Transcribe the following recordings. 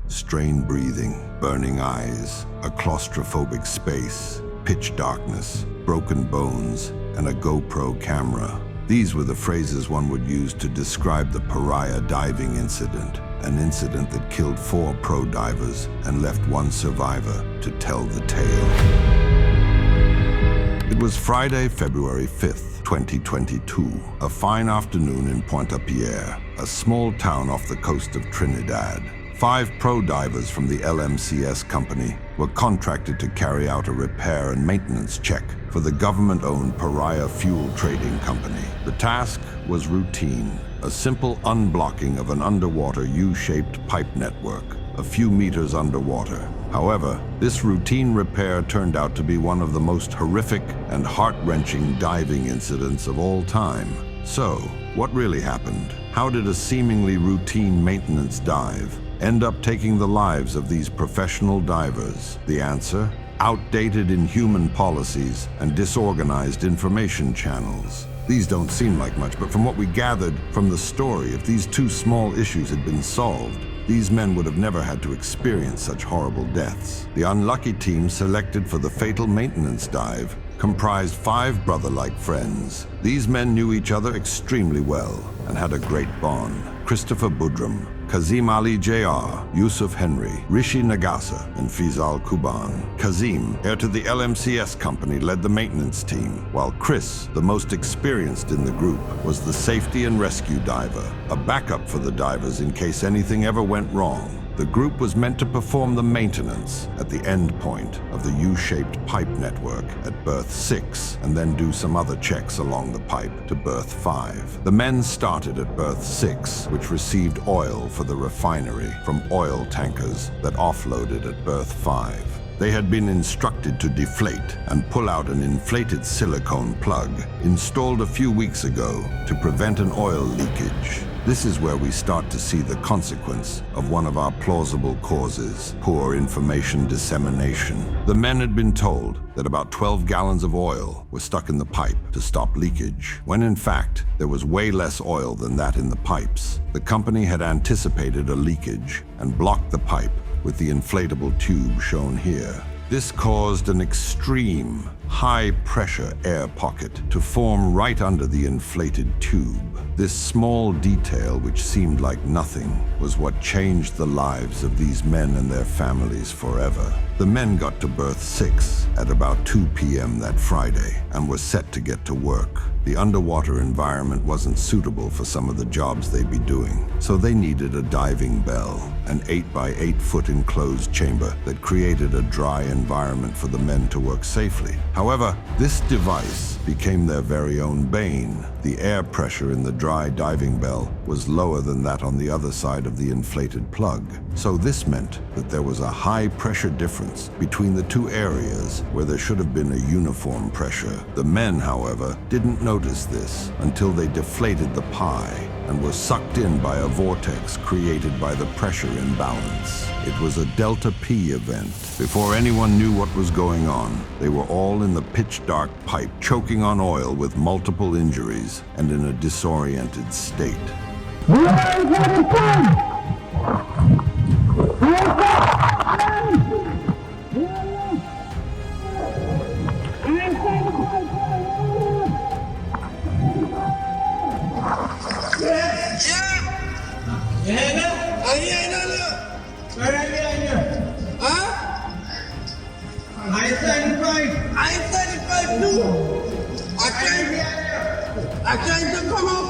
Strained breathing, burning eyes, a claustrophobic space, pitch darkness, broken bones, and a GoPro camera. These were the phrases one would use to describe the Paria diving incident, an incident that killed 4 pro divers and left 1 survivor to tell the tale. It was Friday, February 5th, 2022, a fine afternoon in Pointe-à-Pierre, a small town off the coast of Trinidad. 5 pro divers from the LMCS company were contracted to carry out a repair and maintenance check for the government-owned Paria fuel trading company. The task was routine, a simple unblocking of an underwater U-shaped pipe network, a few meters underwater. However, this routine repair turned out to be one of the most horrific and heart-wrenching diving incidents of all time. So, what really happened? How did a seemingly routine maintenance dive end up taking the lives of these professional divers? The answer? Outdated inhuman policies and disorganized information channels. These don't seem like much, but from what we gathered from the story, if these 2 small issues had been solved, these men would have never had to experience such horrible deaths. The unlucky team selected for the fatal maintenance dive comprised 5 brother-like friends. These men knew each other extremely well and had a great bond. Christopher Budram, Kazim Ali J.R., Yusuf Henry, Rishi Nagasa, and Fizal Kuban. Kazim, heir to the LMCS company, led the maintenance team, while Chris, the most experienced in the group, was the safety and rescue diver, a backup for the divers in case anything ever went wrong. The group was meant to perform the maintenance at the end point of the U-shaped pipe network at berth 6 and then do some other checks along the pipe to berth 5. The men started at berth 6, which received oil for the refinery from oil tankers that offloaded at berth 5. They had been instructed to deflate and pull out an inflated silicone plug installed a few weeks ago to prevent an oil leakage. This is where we start to see the consequence of one of our plausible causes, poor information dissemination. The men had been told that about 12 gallons of oil were stuck in the pipe to stop leakage, when in fact there was way less oil than that in the pipes. The company had anticipated a leakage and blocked the pipe with the inflatable tube shown here. This caused an extreme, high-pressure air pocket to form right under the inflated tube. This small detail, which seemed like nothing, was what changed the lives of these men and their families forever. The men got to berth 6 at about 2 p.m. that Friday and were set to get to work. The underwater environment wasn't suitable for some of the jobs they'd be doing, so they needed a diving bell, an 8 by 8 foot enclosed chamber that created a dry environment for the men to work safely. However, this device became their very own bane. The air pressure in the dry diving bell was lower than that on the other side of the inflated plug. So this meant that there was a high pressure difference between the 2 areas where there should have been a uniform pressure. The men, however, didn't notice this until they deflated the pie and were sucked in by a vortex created by the pressure imbalance. It was a Delta P event. Before anyone knew what was going on, they were all in the pitch-dark pipe, choking on oil with multiple injuries and in a disoriented state. I trying to come up.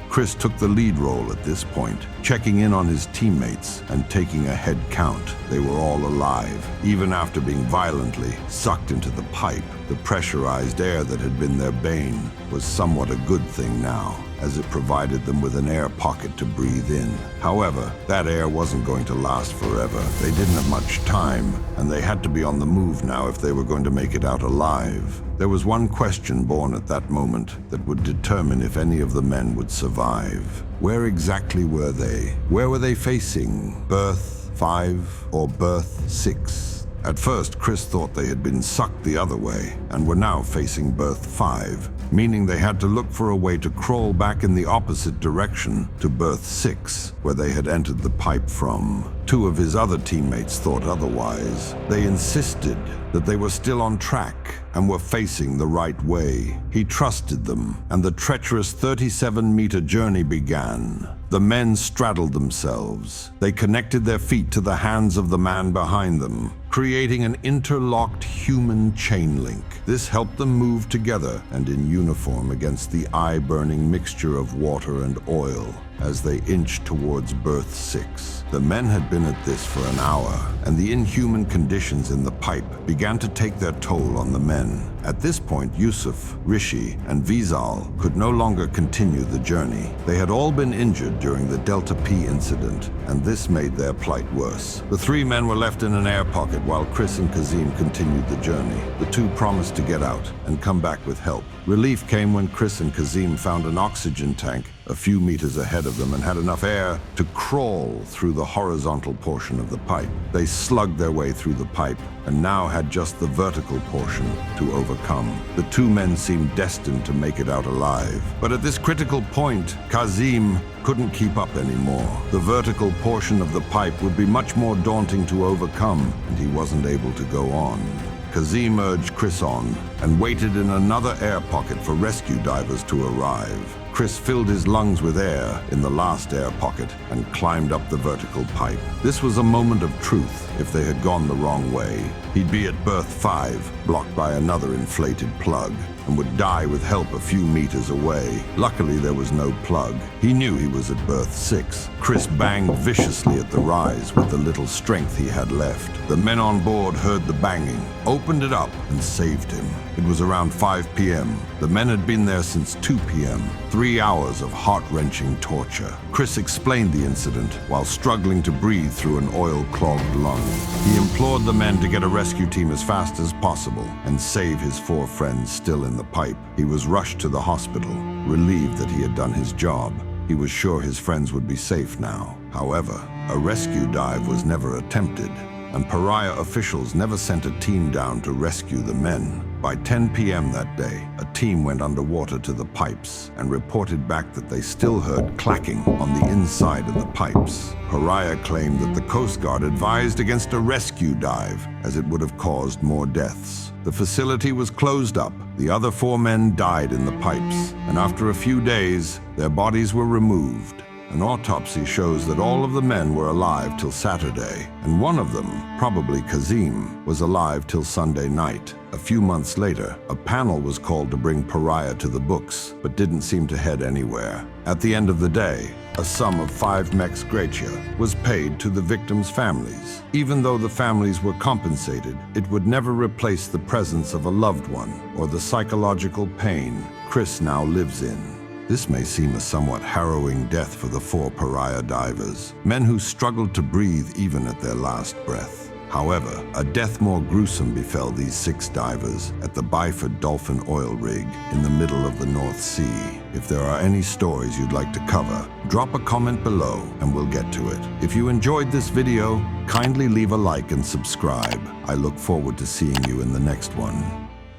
Chris took the lead role at this point, checking in on his teammates and taking a head count. They were all alive, even after being violently sucked into the pipe. The pressurized air that had been their bane was somewhat a good thing now. as it provided them with an air pocket to breathe in. However, that air wasn't going to last forever. They didn't have much time, and they had to be on the move now if they were going to make it out alive. There was one question born at that moment that would determine if any of the men would survive. Where exactly were they? Where were they facing? Berth 5 or Berth 6? At first, Chris thought they had been sucked the other way and were now facing Berth 5, meaning they had to look for a way to crawl back in the opposite direction to Berth 6, where they had entered the pipe from. Two of his other teammates thought otherwise. They insisted that they were still on track and were facing the right way. He trusted them, and the treacherous 37-meter journey began. The men straddled themselves. They connected their feet to the hands of the man behind them, creating an interlocked human chain link. This helped them move together and in uniform against the eye-burning mixture of water and oil as they inched towards Berth 6. The men had been at this for an hour, and the inhuman conditions in the pipe began to take their toll on the men. At this point, Yusuf, Rishi, and Vizal could no longer continue the journey. They had all been injured during the Delta P incident, and this made their plight worse. The three men were left in an air pocket while Chris and Kazim continued the journey. The two promised to get out and come back with help. Relief came when Chris and Kazim found an oxygen tank a few meters ahead of them and had enough air to crawl through the horizontal portion of the pipe. They slugged their way through the pipe and now had just the vertical portion to overcome. The two men seemed destined to make it out alive. But at this critical point, Kazim couldn't keep up anymore. The vertical portion of the pipe would be much more daunting to overcome, and he wasn't able to go on. Kazim urged Chris on and waited in another air pocket for rescue divers to arrive. Chris filled his lungs with air in the last air pocket and climbed up the vertical pipe. This was a moment of truth. If they had gone the wrong way, he'd be at Berth 5, blocked by another inflated plug, and would die with help a few meters away. Luckily, there was no plug. He knew he was at Berth 6. Chris banged viciously at the rise with the little strength he had left. The men on board heard the banging, opened it up, and saved him. It was around 5 p.m. The men had been there since 2 p.m. 3 hours of heart-wrenching torture. Chris explained the incident while struggling to breathe through an oil-clogged lung. He implored the men to get a rescue team as fast as possible and save his 4 friends still in the pipe. He was rushed to the hospital, relieved that he had done his job. He was sure his friends would be safe now. However, a rescue dive was never attempted, and Paria officials never sent a team down to rescue the men. By 10 p.m. that day, a team went underwater to the pipes and reported back that they still heard clacking on the inside of the pipes. Paria claimed that the Coast Guard advised against a rescue dive, as it would have caused more deaths. The facility was closed up. The other 4 men died in the pipes, and after a few days, their bodies were removed. An autopsy shows that all of the men were alive till Saturday, and one of them, probably Kazim, was alive till Sunday night. A few months later, a panel was called to bring Paria to the books, but didn't seem to head anywhere. At the end of the day, a sum of 5 mex gratia was paid to the victims' families. Even though the families were compensated, it would never replace the presence of a loved one or the psychological pain Chris now lives in. This may seem a somewhat harrowing death for the 4 Paria divers, men who struggled to breathe even at their last breath. However, a death more gruesome befell these 6 divers at the Byford Dolphin oil rig in the middle of the North Sea. If there are any stories you'd like to cover, drop a comment below and we'll get to it. If you enjoyed this video, kindly leave a like and subscribe. I look forward to seeing you in the next one.